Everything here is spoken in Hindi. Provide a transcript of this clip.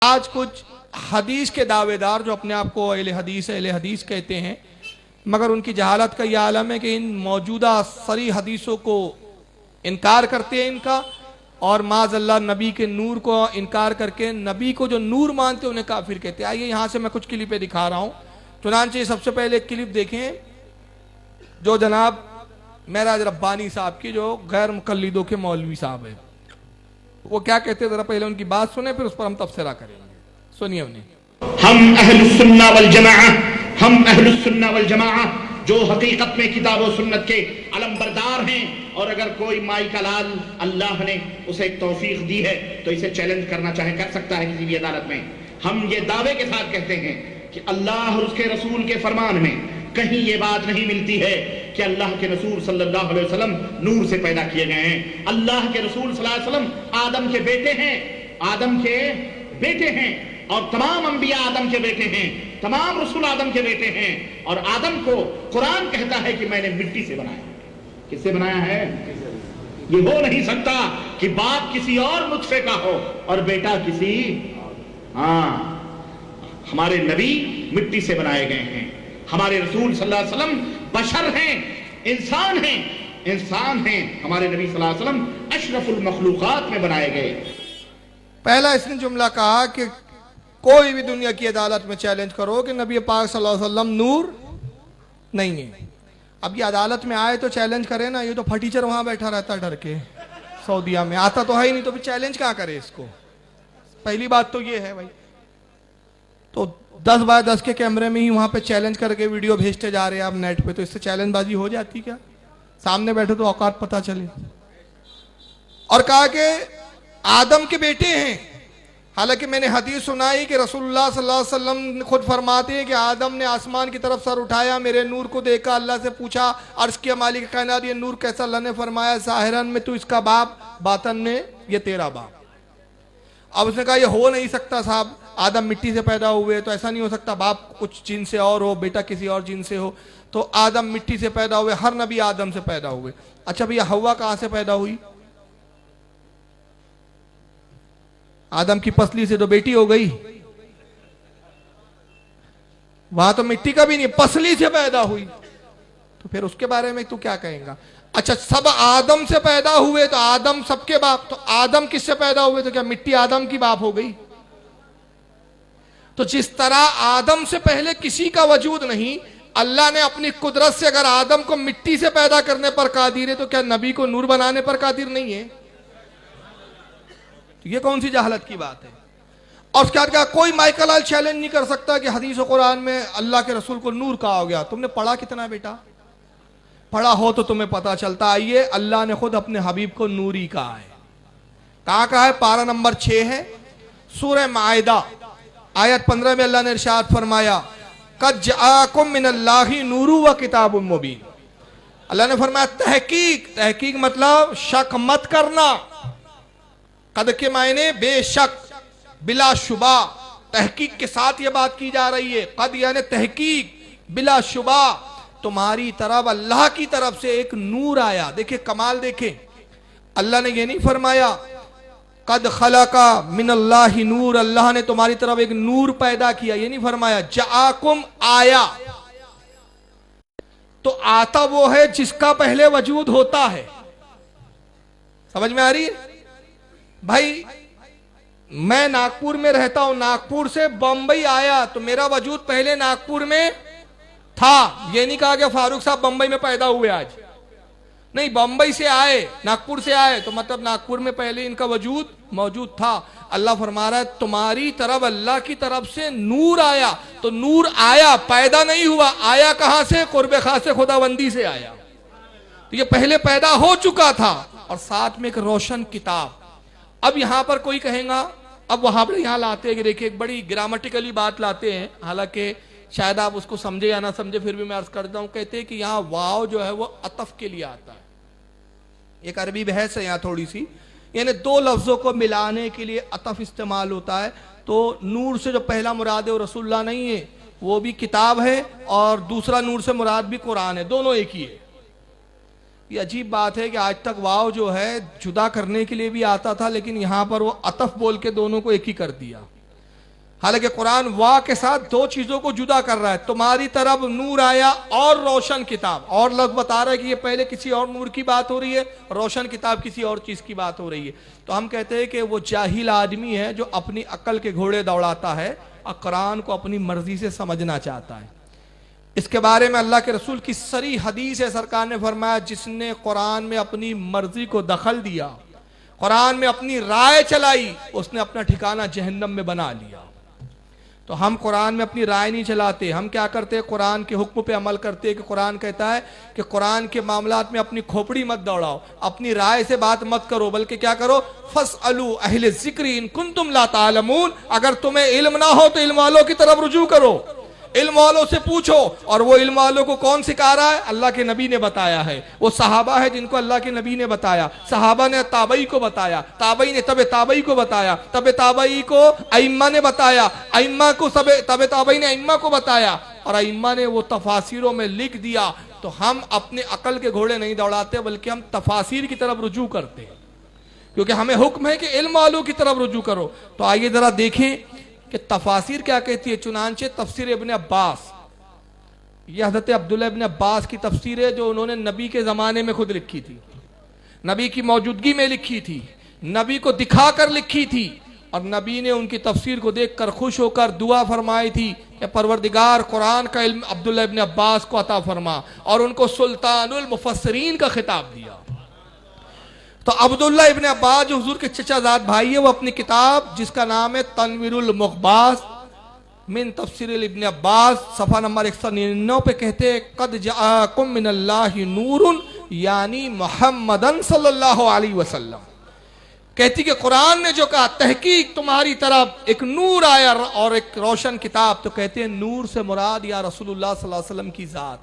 आज कुछ हदीस के दावेदार जो अपने आप को अहले हदीस कहते हैं, मगर उनकी जहालत का यह आलम है कि इन मौजूदा सरी हदीसों को इनकार करते हैं इनका, और माज़अल्लाह नबी के नूर को इनकार करके नबी को जो नूर मानते हैं उन्हें काफिर कहते हैं। आइए यहाँ से मैं कुछ क्लिपें दिखा रहा हूँ। चुनांचे सबसे पहले एक क्लिप देखें जो जनाब मेराज रब्बानी साहब की, जो गैर मुकल्लिदों के मौलवी साहब है, वो क्या कहते हैं जरा पहले उनकी बात सुने, फिर उस पर हम तफसीरा करेंगे। सुनिए उन्हें। हम अहलुस्सुन्ना वल जमाअह, हम अहलुस्सुन्ना वल जमाअह जो हकीकत में किताब और सुन्नत के अलमबरदार हैं, और अगर कोई माई का लाल अल्लाह ने उसे एक तौफीक दी है तो इसे चैलेंज करना चाहे कर सकता है किसी भी अदालत में। हम ये दावे के साथ कहते हैं कि अल्लाह और उसके रसूल के फरमान में कहीं ये बात नहीं मिलती है कि अल्लाह के रसूल सल्लल्लाहु अलैहि वसल्लम नूर से पैदा किए गए हैं। अल्लाह के रसूल सल्लल्लाहु अलैहि वसल्लम आदम के बेटे हैं, आदम के बेटे हैं, और तमाम अंबिया आदम के बेटे हैं, तमाम रसूल आदम के बेटे हैं। और आदम को कुरान कहता है कि मैंने मिट्टी से बनाया। किससे बनाया है? ये हो नहीं सकता कि बाप किसी और नुत्फे का हो और बेटा किसी, हमारे नबी मिट्टी से बनाए गए हैं। हमारे रसूल सल्लल्लाहु अलैहि वसल्लम बशर हैं, इंसान हैं, इंसान हैं। हमारे नबी सल्लल्लाहु अलैहि वसल्लम अशरफुल मखलूकात में बनाए गए। पहला इसने जुमला कहा कि कोई भी दुनिया की अदालत में चैलेंज करो कि नबी पाक सल्लल्लाहु अलैहि वसल्लम नूर नहीं है। अब ये अदालत में आए तो चैलेंज करे ना, ये तो फटीचर वहां बैठा रहता डर के, सऊदीया में आता तो है ही नहीं, तो फिर चैलेंज क्या करे इसको? पहली बात तो ये है भाई। तो 10 बाय 10 के कैमरे में ही वहां पे चैलेंज करके वीडियो भेजते जा रहे हैं आप नेट पे, तो इससे चैलेंजबाजी हो जाती क्या? सामने बैठे तो औकात पता चले। और कहा कि आदम के बेटे हैं, हालांकि मैंने हदीस सुनाई कि रसूलुल्लाह सल्लल्लाहु अलैहि वसल्लम खुद फरमाते हैं कि आदम ने आसमान की तरफ सर उठाया, मेरे नूर को देखा, अल्लाह से पूछा, अर्ज किया मालिक कायनात ये नूर कैसा? अल्लाह ने फरमाया ज़ाहिरन में तू इसका बाप, बातन में ये तेरा बाप। अब उसने कहा ये हो नहीं सकता साहब, आदम मिट्टी से पैदा हुए तो ऐसा नहीं हो सकता, बाप कुछ जीन से और हो, बेटा किसी और जीन से हो। तो आदम मिट्टी से पैदा हुए, हर नबी आदम से पैदा हुए। अच्छा भैया हव्वा कहां से पैदा हुई? आदम की पसली से तो बेटी हो गई, वहां तो मिट्टी का भी नहीं, पसली से पैदा हुई। तो फिर उसके बारे में तू क्या कहेगा? अच्छा सब आदम से पैदा हुए तो आदम सबके बाप, तो आदम किससे पैदा हुए? तो क्या मिट्टी आदम की बाप हो गई? तो जिस तरह आदम से पहले किसी का वजूद नहीं, अल्लाह ने अपनी कुदरत से अगर आदम को मिट्टी से पैदा करने पर कादिर है, तो क्या नबी को नूर बनाने पर कादिर नहीं है? तो ये कौन सी जहालत की बात है? और उसके बाद क्या कोई माइकल आल चैलेंज नहीं कर सकता कि हदीस और कुरान में अल्लाह के रसूल को नूर कहा हो गया? तुमने पढ़ा कितना बेटा? पढ़ा हो तो तुम्हें पता चलता। आइए, अल्लाह ने खुद अपने हबीब को नूरी कहा है। कहा है? पारा नंबर 6 है, सूरह माइदा आयत 15 में अल्लाह ने इरशाद फरमाया कद जाअकुम मिनल्लाहि नूरु व किताबुम मुबीन। अल्लाह ने फरमाया तहकीक, तहकीक मतलब शक मत करना। कद के मायने बेशक, बिलाशुबा, तहकीक के साथ यह बात की जा रही है। कद यानी तहकीक, बिलाशुबा तुम्हारी तरफ अल्लाह की तरफ से एक नूर आया। देखिए कमाल, देखें अल्लाह ने यह नहीं फरमाया कद खलका मिनल्लाहि नूर, अल्लाह ने तुम्हारी तरफ एक नूर पैदा किया, ये नहीं फरमाया। जाकुम आया, तो आता वो है जिसका पहले वजूद होता है। समझ में आ रही है भाई? मैं नागपुर में रहता हूं, नागपुर से बंबई आया तो मेरा वजूद पहले नागपुर में था। ये नहीं कहा कि फारूक साहब बंबई में पैदा हुए आज, नहीं, बंबई से आए, नागपुर से आए, तो मतलब नागपुर में पहले इनका वजूद मौजूद था। अल्लाह फरमा रहा है तुम्हारी तरफ अल्लाह की तरफ से नूर आया। तो नूर आया, पैदा नहीं हुआ। आया कहां से? कुर्बे खासे खुदाबंदी से आया। तो ये पहले पैदा हो चुका था, और साथ में एक रोशन किताब। अब यहां पर कोई कहेगा, अब वहां पर यहां लाते हैं कि देखिए एक बड़ी ग्रामेटिकली बात लाते हैं, हालांकि शायद आप उसको समझे या ना समझे, फिर भी मैं अर्ज करता हूं। कहते हैं कि यहां वाव जो है वो अतफ के लिए आता है। एक अरबी बहस है यहाँ थोड़ी सी, यानी दो लफ्जों को मिलाने के लिए अतफ इस्तेमाल होता है। तो नूर से जो पहला मुराद है वो रसूलुल्लाह नहीं है, वो भी किताब है, और दूसरा नूर से मुराद भी कुरान है, दोनों एक ही है। ये अजीब बात है कि आज तक वाव जो है जुदा करने के लिए भी आता था, लेकिन यहां पर वो अतफ बोल के दोनों को एक ही कर दिया। हालांकि कुरान वाह के साथ दो चीजों को जुदा कर रहा है, तुम्हारी तरफ नूर आया और रोशन किताब, और लोग बता रहे हैं कि ये पहले किसी और नूर की बात हो रही है, रोशन किताब किसी और चीज की बात हो रही है। तो हम कहते हैं कि वो जाहिल आदमी है जो अपनी अक्ल के घोड़े दौड़ाता है और कुरान को अपनी मर्जी से समझना चाहता है। इसके बारे में अल्लाह के रसूल की सरी हदीस है, सरकार ने फरमाया जिसने कुरान में अपनी मर्जी को दखल दिया, कुरान में अपनी राय चलाई, उसने अपना ठिकाना जहन्नम में बना लिया। तो हम कुरान में अपनी राय नहीं चलाते, हम क्या करते हैं, कुरान के हुक्म पे अमल करते हैं कि कुरान कहता है कि कुरान के मामलात में अपनी खोपड़ी मत दौड़ाओ, अपनी राय से बात मत करो, बल्कि क्या करो, फसअलू अहले ज़िक्र इन कुंतुम ला तालमून, अगर तुम्हें इल्म ना हो तो इल्म वालों की तरफ रुजू करो, इल्म वालों से पूछो। और वो इल्म वालों को कौन सिखा रहा है? अल्लाह के नबी ने बताया है। वो सहाबा है जिनको अल्लाह के नबी ने बताया, सहाबा ने ताबई को बताया, ताबई ने तबे ताबई को बताया, तबे ताबई को अइम्मा ने बताया, अइम्मा को तबे ताबई ने अइम्मा को बताया, और अइम्मा ने वो तफासिरों में लिख दिया। तो हम अपने अकल के घोड़े नहीं दौड़ाते, बल्कि हम तफासिर की तरफ रुजू करते हैं, क्योंकि हमें हुक्म है कि इल्म वालों की तरफ रुजू करो। तो आइए जरा देखें कि तफासिर क्या कहती है। चुनांचे तफसीर इब्ने अब्बास, यह हज़रत अब्दुल्लाह इब्ने अब्बास की तफसीर है जो उन्होंने नबी के ज़माने में खुद लिखी थी, नबी की मौजूदगी में लिखी थी, नबी को दिखाकर लिखी थी, और नबी ने उनकी तफसीर को देखकर खुश होकर दुआ फरमाई थी कि परवरदिगार कुरान का इल्म अब्दुल्लाह इब्ने अब्बास को अता फरमा, और उनको सुल्तानुल मुफस्सिरीन का खिताब दिया। तो अब्दुल्ला इब्ने अब्बास जो हुजूर के चचाजाद भाई है, वो अपनी किताब जिसका नाम है तनवीरुल मुक़बास मिन तफसीर इब्ने अब्बास, सफ़ा नंबर 199 पे कहते हैं कद जाअकुम मिनल्लाहि नूरुन, यानी मुहम्मदन सल्लल्लाहु अलैहि वसल्लम। कहती कि कुरान ने जो कहा तहकीक तुम्हारी तरफ एक नूर आया और एक रोशन किताब, तो कहते हैं नूर से मुराद या रसूलुल्लाह सल्लल्लाहु अलैहि वसल्लम की ज़ात